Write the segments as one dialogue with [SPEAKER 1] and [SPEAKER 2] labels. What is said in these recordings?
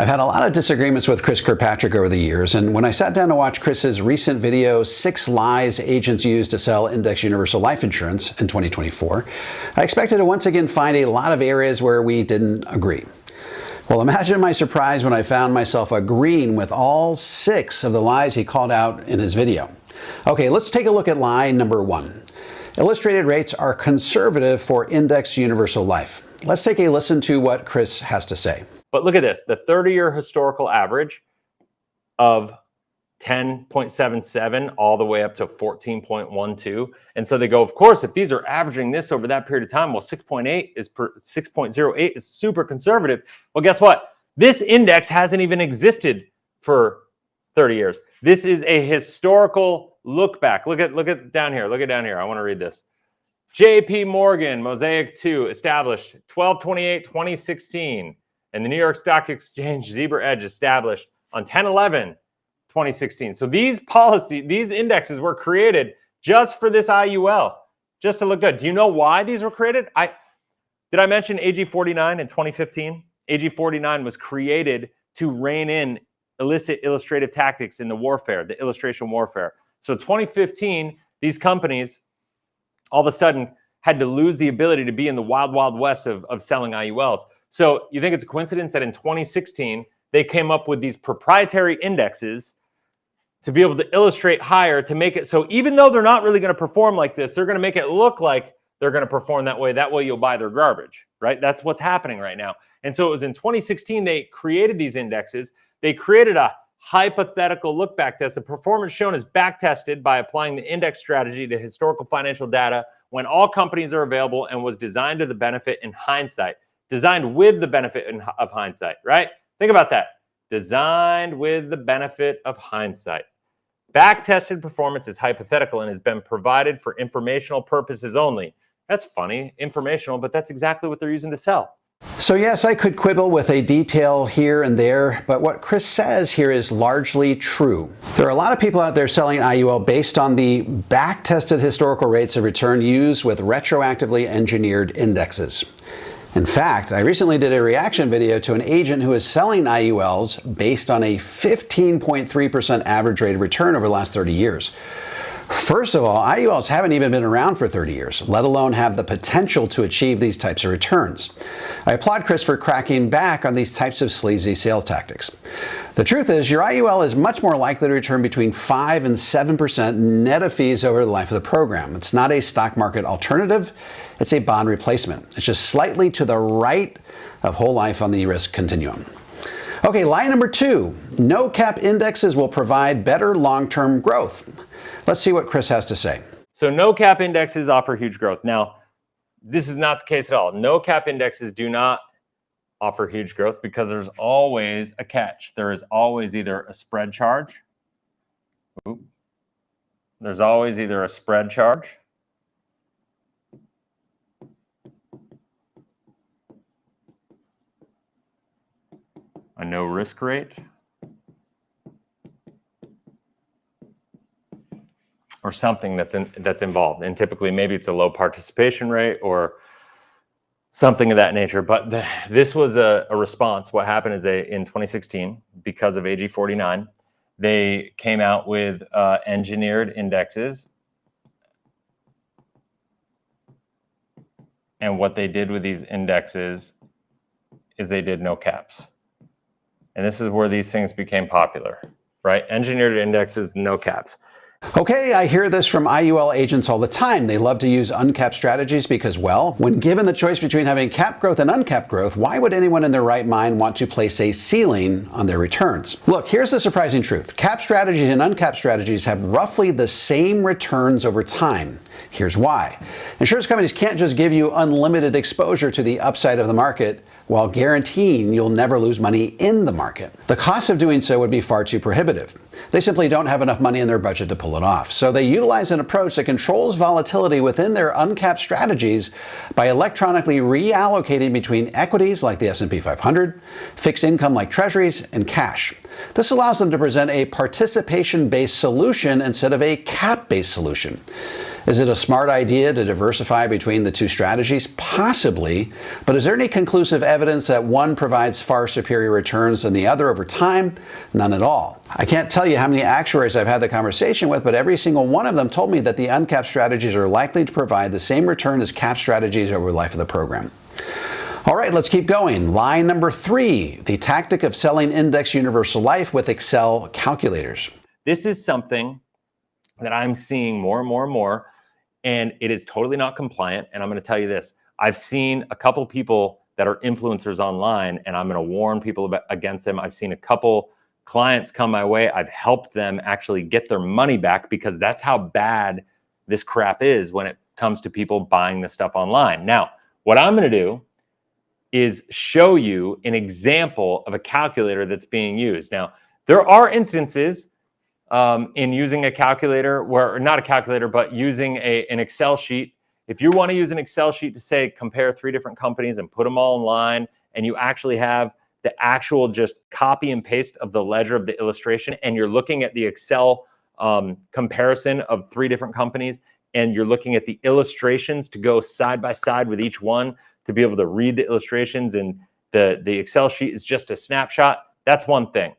[SPEAKER 1] I've had a lot of disagreements with Chris Kirkpatrick over the years, and when I sat down to watch Chris's recent video, 6 Lies Agents Use to Sell Index Universal Life Insurance in 2024, I expected to once again find a lot of areas where we didn't agree. Well, imagine my surprise when I found myself agreeing with all 6 of the lies he called out in his video. Okay, let's take a look at lie number 1. Illustrated rates are conservative for Index Universal Life. Let's take a listen to what Chris has to say.
[SPEAKER 2] But look at this, the 30-year historical average of 10.77 all the way up to 14.12. And so they go, of course, if these are averaging this over that period of time, well, 6.08 is super conservative. Well, guess what? This index hasn't even existed for 30 years. This is a historical look back. Look at down here. Look at down here. I want to read this. JP Morgan, Mosaic 2, established 12/28/2016. And the New York Stock Exchange Zebra Edge established on 10/11/2016. So these indexes were created just for this IUL, just to look good. Do you know why these were created? Did I mention AG 49 in 2015? AG 49 was created to rein in illicit illustrative tactics in the warfare, the illustration warfare. So 2015, these companies all of a sudden had to lose the ability to be in the wild, wild west of selling IULs. So you think it's a coincidence that in 2016, they came up with these proprietary indexes to be able to illustrate higher, to make it so even though they're not really going to perform like this, they're going to make it look like they're going to perform that way. That way you'll buy their garbage, right? That's what's happening right now. And so it was in 2016, they created these indexes. They created a hypothetical look back test. The performance shown is back tested by applying the index strategy to historical financial data when all companies are available and was designed to the benefit in hindsight. Designed with the benefit of hindsight, right? Think about that. Designed with the benefit of hindsight. Back-tested performance is hypothetical and has been provided for informational purposes only. That's funny, informational, but that's exactly what they're using to sell.
[SPEAKER 1] So yes, I could quibble with a detail here and there, but what Chris says here is largely true. There are a lot of people out there selling IUL based on the back-tested historical rates of return used with retroactively engineered indexes. In fact, I recently did a reaction video to an agent who is selling IULs based on a 15.3% average rate of return over the last 30 years. First of all, IULs haven't even been around for 30 years, let alone have the potential to achieve these types of returns. I applaud Chris for cracking back on these types of sleazy sales tactics. The truth is, your IUL is much more likely to return between 5 and 7% net of fees over the life of the program. It's not a stock market alternative, it's a bond replacement. It's just slightly to the right of whole life on the risk continuum. Okay, lie number 2, no cap indexes will provide better long-term growth. Let's see what Chris has to say.
[SPEAKER 2] So no cap indexes offer huge growth. Now, this is not the case at all. No cap indexes do not offer huge growth because there's always a catch. There is always either a spread charge. There's always either a spread charge a no risk rate, or something that's involved. And typically maybe it's a low participation rate or something of that nature. But this was a response. What happened is in 2016, because of AG 49, they came out with engineered indexes. And what they did with these indexes is they did no caps. And this is where these things became popular, right? Engineered indexes, no caps.
[SPEAKER 1] Okay, I hear this from IUL agents all the time. They love to use uncapped strategies because, well, when given the choice between having capped growth and uncapped growth, why would anyone in their right mind want to place a ceiling on their returns? Look, here's the surprising truth. Capped strategies and uncapped strategies have roughly the same returns over time. Here's why. Insurance companies can't just give you unlimited exposure to the upside of the market while guaranteeing you'll never lose money in the market. The cost of doing so would be far too prohibitive. They simply don't have enough money in their budget to pull it off. So they utilize an approach that controls volatility within their uncapped strategies by electronically reallocating between equities like the S&P 500, fixed income like treasuries, and cash. This allows them to present a participation-based solution instead of a cap-based solution. Is it a smart idea to diversify between the two strategies? Possibly, but is there any conclusive evidence that one provides far superior returns than the other over time? None at all. I can't tell you how many actuaries I've had the conversation with, but every single one of them told me that the uncapped strategies are likely to provide the same return as capped strategies over the life of the program. All right, let's keep going. Line number 3, the tactic of selling index universal life with Excel calculators.
[SPEAKER 2] This is something that I'm seeing more and more and more, and it is totally not compliant. And I'm going to tell you this. I've seen a couple people that are influencers online, and I'm going to warn people against them. I've seen a couple clients come my way. I've helped them actually get their money back because that's how bad this crap is when it comes to people buying this stuff online. Now, what I'm going to do is show you an example of a calculator that's being used. Now, there are instances in using a calculator or not a calculator, but using an Excel sheet. If you want to use an Excel sheet to say, compare 3 different companies and put them all in line, and you actually have the actual just copy and paste of the ledger of the illustration, and you're looking at the Excel comparison of 3 different companies, and you're looking at the illustrations to go side by side with each one to be able to read the illustrations, and the Excel sheet is just a snapshot. That's one thing.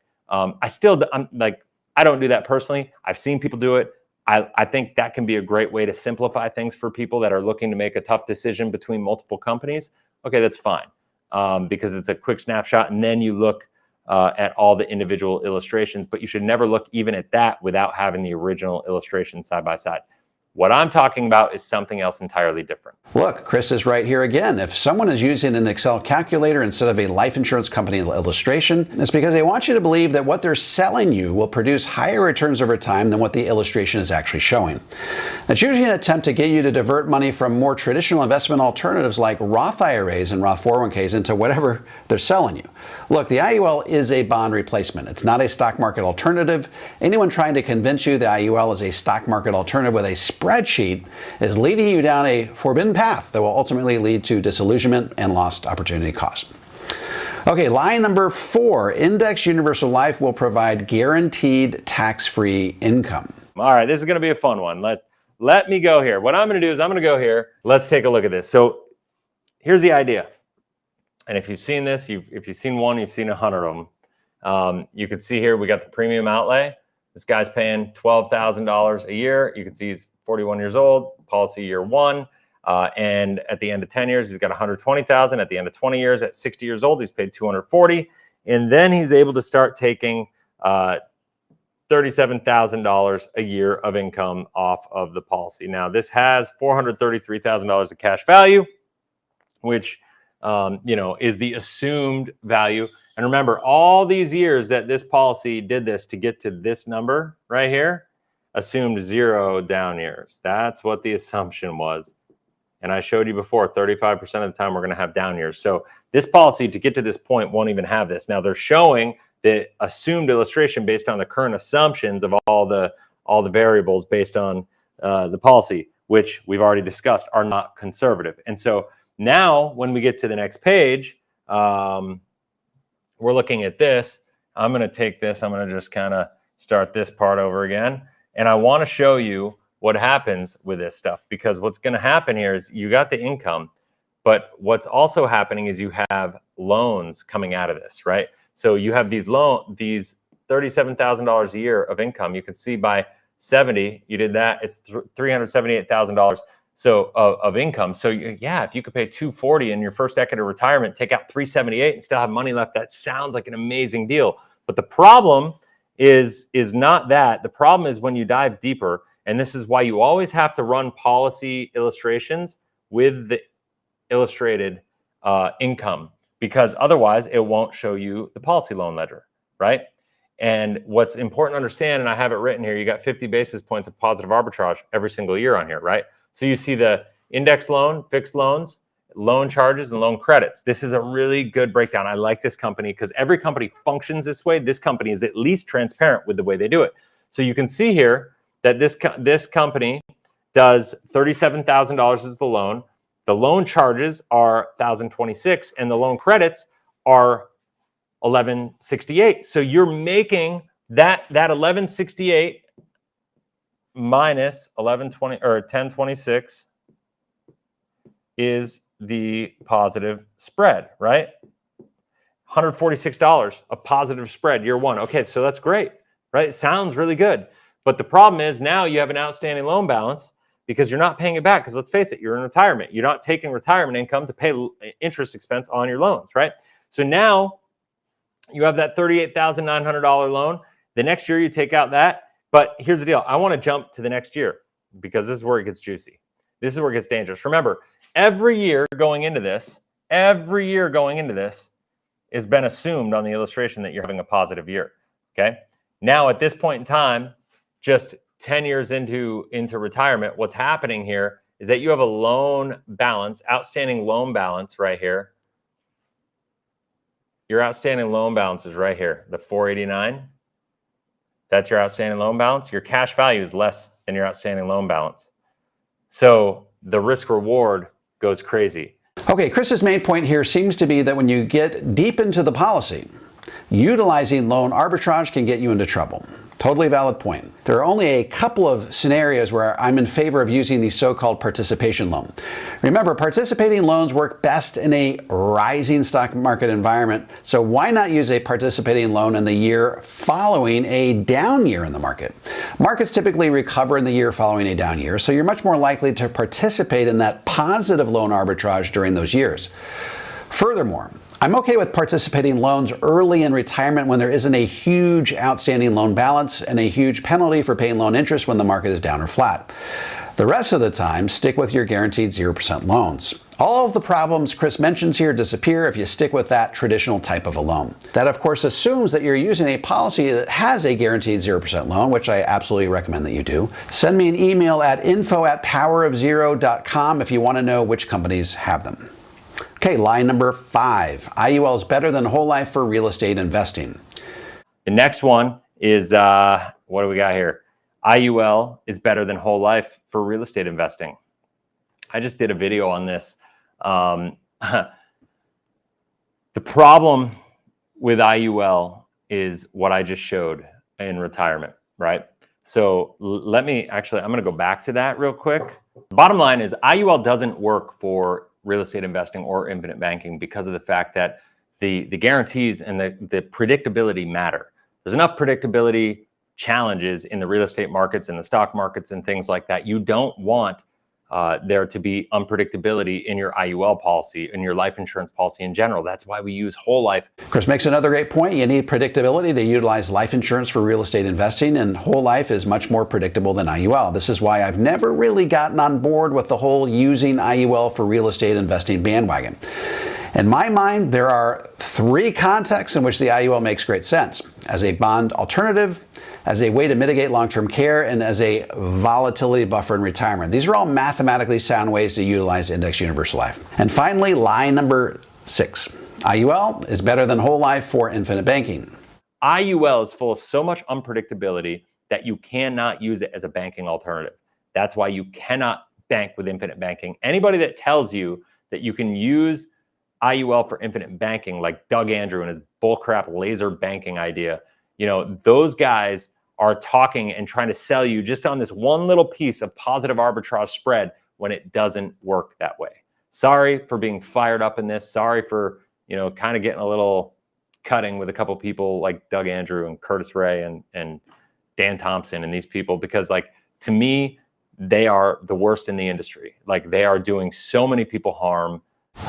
[SPEAKER 2] I don't do that personally. I've seen people do it. I think that can be a great way to simplify things for people that are looking to make a tough decision between multiple companies. Okay, that's fine because it's a quick snapshot, and then you look at all the individual illustrations, but you should never look even at that without having the original illustration side by side. What I'm talking about is something else entirely different.
[SPEAKER 1] Look, Chris is right here again. If someone is using an Excel calculator instead of a life insurance company illustration, it's because they want you to believe that what they're selling you will produce higher returns over time than what the illustration is actually showing. It's usually an attempt to get you to divert money from more traditional investment alternatives like Roth IRAs and Roth 401ks into whatever they're selling you. Look, the IUL is a bond replacement. It's not a stock market alternative. Anyone trying to convince you the IUL is a stock market alternative with a spreadsheet is leading you down a forbidden path that will ultimately lead to disillusionment and lost opportunity cost. Okay, line number 4, index universal life will provide guaranteed tax-free income.
[SPEAKER 2] All right, this is going to be a fun one. Let me go here. What I'm going to do is I'm going to go here. Let's take a look at this. So here's the idea. And if you've seen this, if you've seen one, you've seen 100 of them. You can see here we got the premium outlay. This guy's paying $12,000 a year. You can see he's 41 years old, policy year 1. And at the end of 10 years, he's got $120,000. At the end of 20 years, at 60 years old, he's paid $240,000. And then he's able to start taking $37,000 a year of income off of the policy. Now, this has $433,000 of cash value, which is the assumed value. And remember, all these years that this policy did this to get to this number right here, assumed 0 down years. That's what the assumption was. And I showed you before, 35% of the time we're going to have down years. So this policy to get to this point won't even have this. Now they're showing the assumed illustration based on the current assumptions of all the variables based on the policy, which we've already discussed are not conservative. And so now when we get to the next page, we're looking at this. I'm going to take this. I'm going to just kind of start this part over again. And I want to show you what happens with this stuff, because what's going to happen here is you got the income, but what's also happening is you have loans coming out of this, right? So you have these $37,000 a year of income. You can see by 70, you did that. It's $378,000 of income. So yeah, if you could pay $240 in your first decade of retirement, take out $378 and still have money left, that sounds like an amazing deal. But the problem is not that. The problem is when you dive deeper, and this is why you always have to run policy illustrations with the illustrated income, because otherwise it won't show you the policy loan ledger, right? And what's important to understand, and I have it written here, you got 50 basis points of positive arbitrage every single year on here, right? So you see the index loan, fixed loans, loan charges, and loan credits. This is a really good breakdown. I like this company because every company functions this way. This company is at least transparent with the way they do it. So you can see here that this company does $37,000 as the loan. The loan charges are $1,026, and the loan credits are $1,168. So you're making that $1,168 minus 1120 or 1026 is the positive spread, right? $146 a positive spread year one. Okay, so that's great, right? It sounds really good. But the problem is now you have an outstanding loan balance because you're not paying it back. Because let's face it, you're in retirement. You're not taking retirement income to pay interest expense on your loans, right? So now you have that $38,900 loan. The next year you take out that. But here's the deal. I want to jump to the next year because this is where it gets juicy. This is where it gets dangerous. Remember, every year going into this has been assumed on the illustration that you're having a positive year, okay? Now, at this point in time, just 10 years into retirement, what's happening here is that you have a loan balance, outstanding loan balance right here. Your outstanding loan balance is right here, the 489. That's your outstanding loan balance. Your cash value is less than your outstanding loan balance. So the risk reward goes crazy.
[SPEAKER 1] Okay, Chris's main point here seems to be that when you get deep into the policy, utilizing loan arbitrage can get you into trouble. Totally valid point. There are only a couple of scenarios where I'm in favor of using the so-called participation loan. Remember, participating loans work best in a rising stock market environment, so why not use a participating loan in the year following a down year in the market? Markets typically recover in the year following a down year, so you're much more likely to participate in that positive loan arbitrage during those years. Furthermore, I'm okay with participating loans early in retirement when there isn't a huge outstanding loan balance and a huge penalty for paying loan interest when the market is down or flat. The rest of the time, stick with your guaranteed 0% loans. All of the problems Chris mentions here disappear if you stick with that traditional type of a loan. That, of course, assumes that you're using a policy that has a guaranteed 0% loan, which I absolutely recommend that you do. Send me an email at info@powerofzero.com if you want to know which companies have them. Okay, lie number 5. IUL is better than whole life for real estate investing.
[SPEAKER 2] The next one is, what do we got here? IUL is better than whole life for real estate investing. I just did a video on this. The problem with IUL is what I just showed in retirement, right? So I'm going to go back to that real quick. The bottom line is IUL doesn't work for real estate investing or infinite banking because of the fact that the guarantees and the predictability matter. There's enough predictability challenges in the real estate markets and the stock markets and things like that. You don't want there to be unpredictability in your IUL policy and your life insurance policy in general. That's why we use whole life.
[SPEAKER 1] Chris makes another great point. You need predictability to utilize life insurance for real estate investing, and whole life is much more predictable than IUL. This is why I've never really gotten on board with the whole using IUL for real estate investing bandwagon. In my mind, there are 3 contexts in which the IUL makes great sense: as a bond alternative, as a way to mitigate long-term care, and as a volatility buffer in retirement. These are all mathematically sound ways to utilize Index Universal Life. And finally, lie number 6. IUL is better than whole life for infinite banking.
[SPEAKER 2] IUL is full of so much unpredictability that you cannot use it as a banking alternative. That's why you cannot bank with infinite banking. Anybody that tells you that you can use IUL for infinite banking, like Doug Andrew and his bullcrap laser banking idea, those guys are talking and trying to sell you just on this one little piece of positive arbitrage spread when it doesn't work that way. Sorry for being fired up in this. Sorry for, kind of getting a little cutting with a couple people like Doug Andrew and Curtis Ray and Dan Thompson and these people, because to me, they are the worst in the industry. They are doing so many people harm.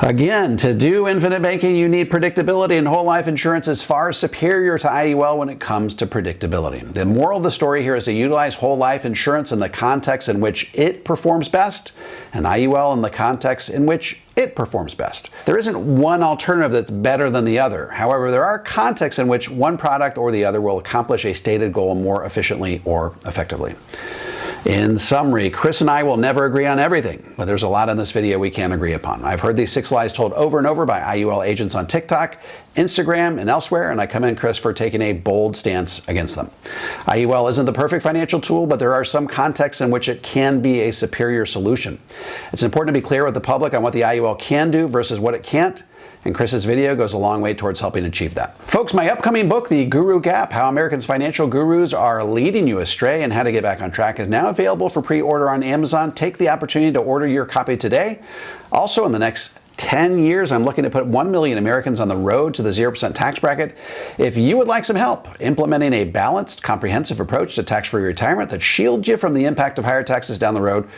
[SPEAKER 1] Again, to do infinite banking, you need predictability, and whole life insurance is far superior to IUL when it comes to predictability. The moral of the story here is to utilize whole life insurance in the context in which it performs best, and IUL in the context in which it performs best. There isn't one alternative that's better than the other. However, there are contexts in which one product or the other will accomplish a stated goal more efficiently or effectively. In summary, Chris and I will never agree on everything, but there's a lot in this video we can agree upon. I've heard these 6 lies told over and over by IUL agents on TikTok, Instagram, and elsewhere, and I commend Chris for taking a bold stance against them. IUL isn't the perfect financial tool, but there are some contexts in which it can be a superior solution. It's important to be clear with the public on what the IUL can do versus what it can't. and Chris's video goes a long way towards helping achieve that. Folks, my upcoming book, The Guru Gap, How Americans' Financial Gurus Are Leading You Astray and How to Get Back on Track, is now available for pre-order on Amazon. Take the opportunity to order your copy today. Also, in the next 10 years, I'm looking to put 1 million Americans on the road to the 0% tax bracket. If you would like some help implementing a balanced, comprehensive approach to tax-free retirement that shields you from the impact of higher taxes down the road,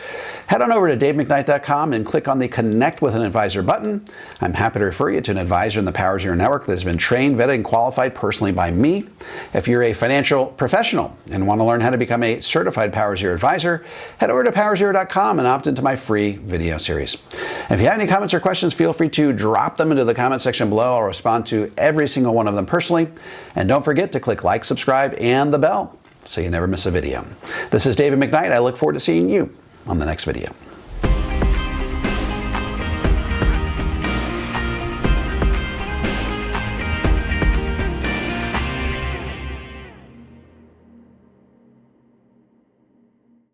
[SPEAKER 1] head on over to DaveMcKnight.com and click on the Connect with an Advisor button. I'm happy to refer you to an advisor in the Powers Zero Network that has been trained, vetted, and qualified personally by me. If you're a financial professional and want to learn how to become a certified Powers Zero advisor, head over to PowerZero.com and opt into my free video series. And if you have any comments or questions, feel free to drop them into the comment section below. I'll respond to every single one of them personally. And don't forget to click like, subscribe, and the bell so you never miss a video. This is David McKnight. I look forward to seeing you on the next video.